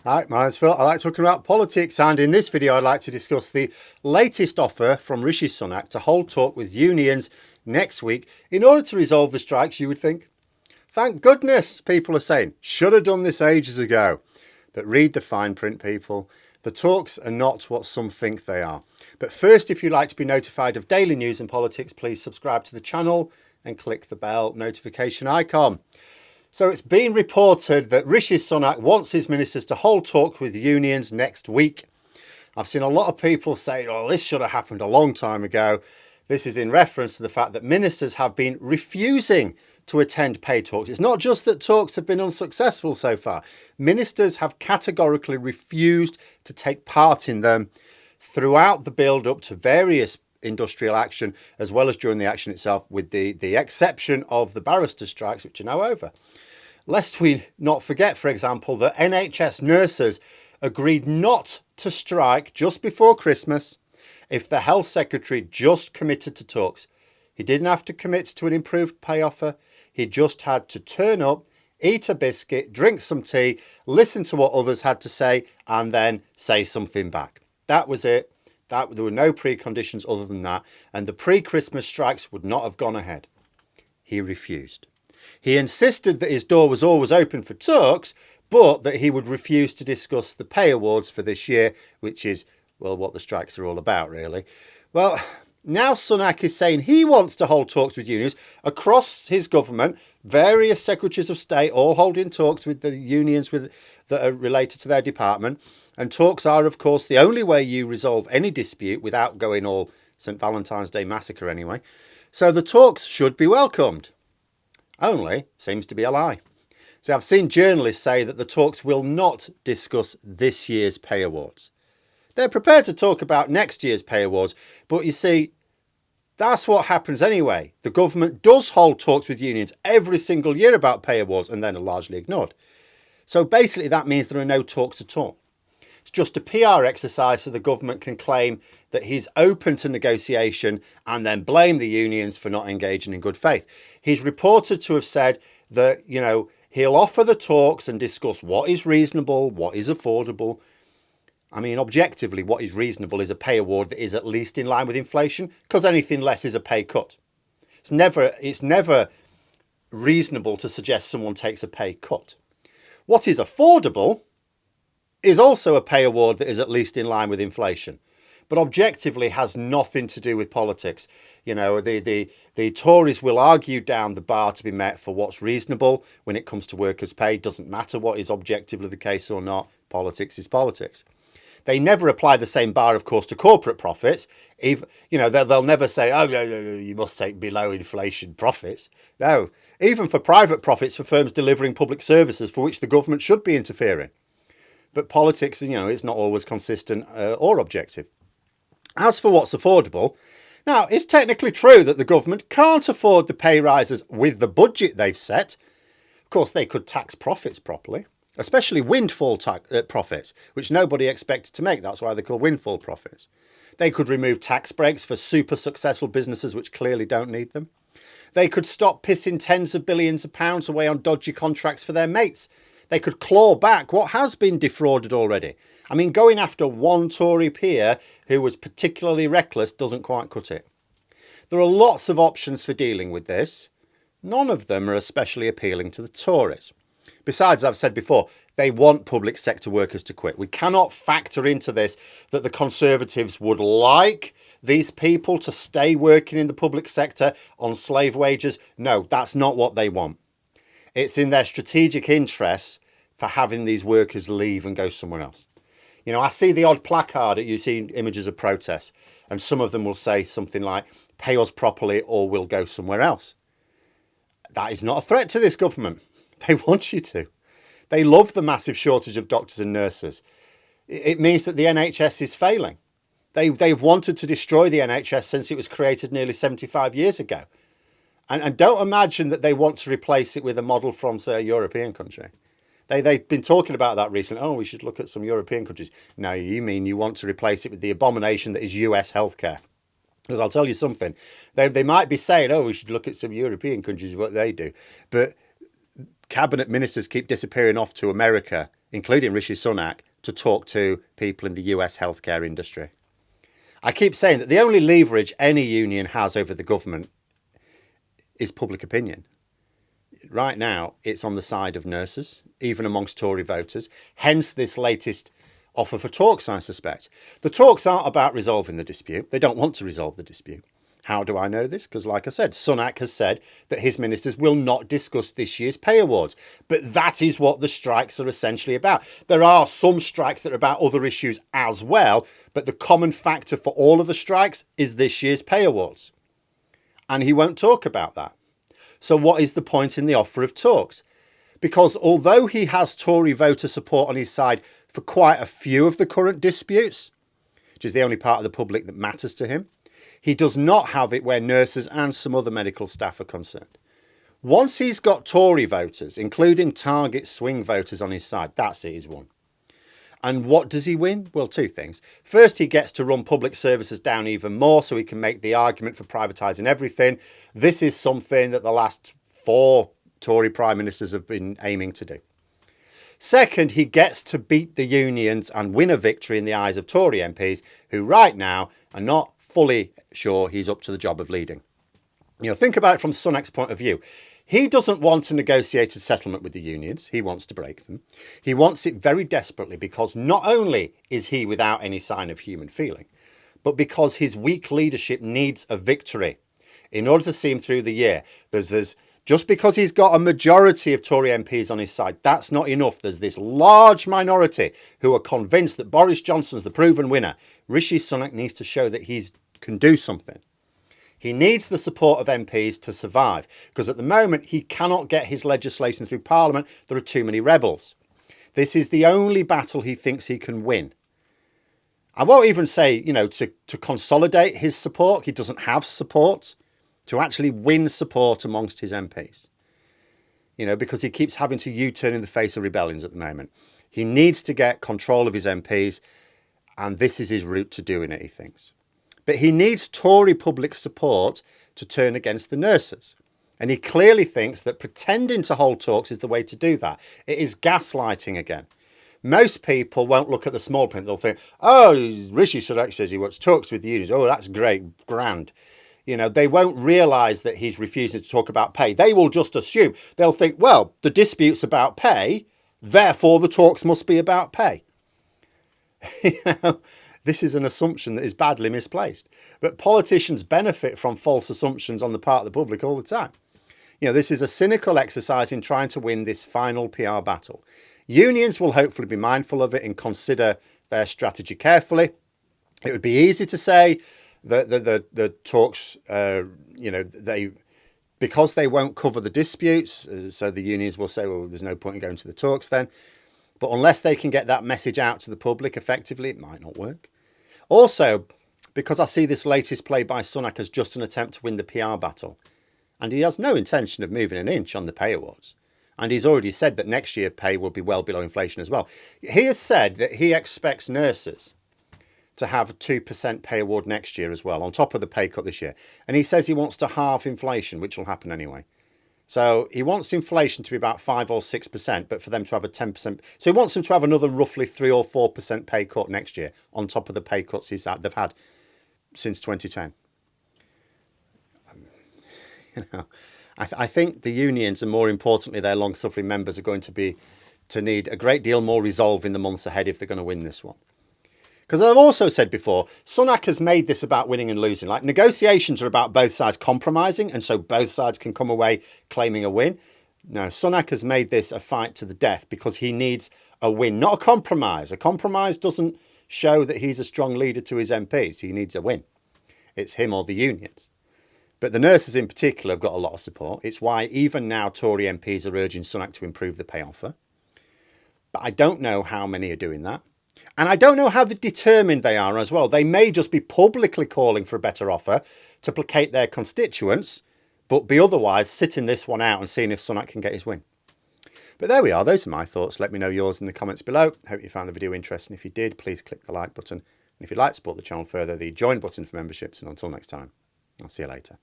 Hi, my name's Phil. I like talking about politics, and in this video I'd like to discuss the latest offer from Rishi Sunak to hold talk with unions next week in order to resolve the strikes, you would think. Thank goodness, people are saying. Should have done this ages ago. But read the fine print, people. The talks are not what some think they are. But first, if you'd like to be notified of daily news and politics, please subscribe to the channel and click the bell notification icon. So it's been reported that Rishi Sunak wants his ministers to hold talks with unions next week. I've seen a lot of people say, oh, this should have happened a long time ago. This is in reference to the fact that ministers have been refusing to attend pay talks. It's not just that talks have been unsuccessful so far. Ministers have categorically refused to take part in them throughout the build-up to various industrial action, as well as during the action itself, with the exception of the barrister strikes, which are now over. Lest we not forget, for example, that NHS nurses agreed not to strike just before Christmas if the health secretary just committed to talks. He didn't have to commit to an improved pay offer. He just had to turn up, eat a biscuit, drink some tea, listen to what others had to say, and then say something back. That was it. There were no preconditions other than that, and the pre-Christmas strikes would not have gone ahead. He refused. He insisted that his door was always open for talks, but that he would refuse to discuss the pay awards for this year, which is, well, what the strikes are all about, really. Well, now Sunak is saying he wants to hold talks with unions across his government, various secretaries of state all holding talks with the unions that are related to their department. And talks are, of course, the only way you resolve any dispute without going all St. Valentine's Day massacre anyway. So the talks should be welcomed. Only seems to be a lie. So I've seen journalists say that the talks will not discuss this year's pay awards. They're prepared to talk about next year's pay awards, but you see, that's what happens anyway. The government does hold talks with unions every single year about pay awards and then are largely ignored. So basically that means there are no talks at all. It's just a PR exercise so the government can claim that he's open to negotiation and then blame the unions for not engaging in good faith. He's reported to have said that, he'll offer the talks and discuss what is reasonable, what is affordable. I mean, objectively, what is reasonable is a pay award that is at least in line with inflation, because anything less is a pay cut. It's never reasonable to suggest someone takes a pay cut. What is affordable is also a pay award that is at least in line with inflation, but objectively has nothing to do with politics. The Tories will argue down the bar to be met for what's reasonable when it comes to workers' pay. Doesn't matter what is objectively the case or not. Politics is politics. They never apply the same bar, of course, to corporate profits. They'll never say, oh, no, you must take below inflation profits. No, even for private profits for firms delivering public services for which the government should be interfering. But politics, it's not always consistent or objective. As for what's affordable, now, it's technically true that the government can't afford the pay rises with the budget they've set. Of course, they could tax profits properly, especially windfall profits, which nobody expected to make. That's why they're called windfall profits. They could remove tax breaks for super successful businesses which clearly don't need them. They could stop pissing tens of billions of pounds away on dodgy contracts for their mates. They could claw back what has been defrauded already. I mean, going after one Tory peer who was particularly reckless doesn't quite cut it. There are lots of options for dealing with this. None of them are especially appealing to the Tories. Besides, I've said before, they want public sector workers to quit. We cannot factor into this that the Conservatives would like these people to stay working in the public sector on slave wages. No, that's not what they want. It's in their strategic interests for having these workers leave and go somewhere else. I see the odd placard that you see images of protests, and some of them will say something like, pay us properly or we'll go somewhere else. That is not a threat to this government. They want you to. They love the massive shortage of doctors and nurses. It means that the NHS is failing. They've wanted to destroy the NHS since it was created nearly 75 years ago. And don't imagine that they want to replace it with a model from, say, a European country. They've been talking about that recently. Oh, we should look at some European countries. No, you mean you want to replace it with the abomination that is US healthcare. Because I'll tell you something. They might be saying, oh, we should look at some European countries, what they do. But cabinet ministers keep disappearing off to America including Rishi Sunak, to talk to people in the US healthcare industry. I keep saying that the only leverage any union has over the government is public opinion. Right now, it's on the side of nurses, even amongst Tory voters. Hence this latest offer for talks, I suspect. The talks aren't about resolving the dispute. They don't want to resolve the dispute. How do I know this? Because like I said, Sunak has said that his ministers will not discuss this year's pay awards. But that is what the strikes are essentially about. There are some strikes that are about other issues as well, but the common factor for all of the strikes is this year's pay awards. And he won't talk about that. So what is the point in the offer of talks? Because although he has Tory voter support on his side for quite a few of the current disputes, which is the only part of the public that matters to him, he does not have it where nurses and some other medical staff are concerned. Once he's got Tory voters, including target swing voters on his side, that's it, he's won. And what does he win? Well, two things. First, he gets to run public services down even more so he can make the argument for privatising everything. This is something that the last 4 Tory prime ministers have been aiming to do. Second, he gets to beat the unions and win a victory in the eyes of Tory MPs who right now are not fully sure he's up to the job of leading. You know, think about it from Sunak's point of view. He doesn't want a negotiated settlement with the unions. He wants to break them. He wants it very desperately because not only is he without any sign of human feeling, but because his weak leadership needs a victory in order to see him through the year. There's just because he's got a majority of Tory MPs on his side, that's not enough. There's this large minority who are convinced that Boris Johnson's the proven winner. Rishi Sunak needs to show that he can do something. He needs the support of MPs to survive because at the moment he cannot get his legislation through Parliament. There are too many rebels. This is the only battle he thinks he can win. I won't even say, to consolidate his support. He doesn't have support to actually win support amongst his MPs, because he keeps having to U-turn in the face of rebellions at the moment. He needs to get control of his MPs, and this is his route to doing it, he thinks. But he needs Tory public support to turn against the nurses. And he clearly thinks that pretending to hold talks is the way to do that. It is gaslighting again. Most people won't look at the small print. They'll think, oh, Rishi Sunak says he wants talks with the unions. Oh, that's great, grand. They won't realise that he's refusing to talk about pay. They will just assume. They'll think, well, the dispute's about pay, therefore the talks must be about pay. This is an assumption that is badly misplaced. But politicians benefit from false assumptions on the part of the public all the time. This is a cynical exercise in trying to win this final PR battle. Unions will hopefully be mindful of it and consider their strategy carefully. It would be easy to say that the talks, because they won't cover the disputes, so the unions will say, well, there's no point in going to the talks then. But unless they can get that message out to the public effectively, it might not work. Also, because I see this latest play by Sunak as just an attempt to win the PR battle, and he has no intention of moving an inch on the pay awards. And he's already said that next year pay will be well below inflation as well. He has said that he expects nurses to have a 2% pay award next year as well, on top of the pay cut this year. And he says he wants to halve inflation, which will happen anyway. So he wants inflation to be about 5 or 6%, but for them to have a 10%. So he wants them to have another roughly 3 or 4% pay cut next year, on top of the pay cuts they've had since 2010. I think the unions, and more importantly their long-suffering members, are going to need a great deal more resolve in the months ahead if they're going to win this one. Because I've also said before, Sunak has made this about winning and losing. Like, negotiations are about both sides compromising, and so both sides can come away claiming a win. No, Sunak has made this a fight to the death because he needs a win, not a compromise. A compromise doesn't show that he's a strong leader to his MPs. He needs a win. It's him or the unions. But the nurses in particular have got a lot of support. It's why even now Tory MPs are urging Sunak to improve the pay offer. But I don't know how many are doing that. And I don't know how determined they are as well. They may just be publicly calling for a better offer to placate their constituents, but be otherwise sitting this one out and seeing if Sunak can get his win. But there we are. Those are my thoughts. Let me know yours in the comments below. Hope you found the video interesting. If you did, please click the like button. And if you'd like to support the channel further, the join button for memberships. And until next time, I'll see you later.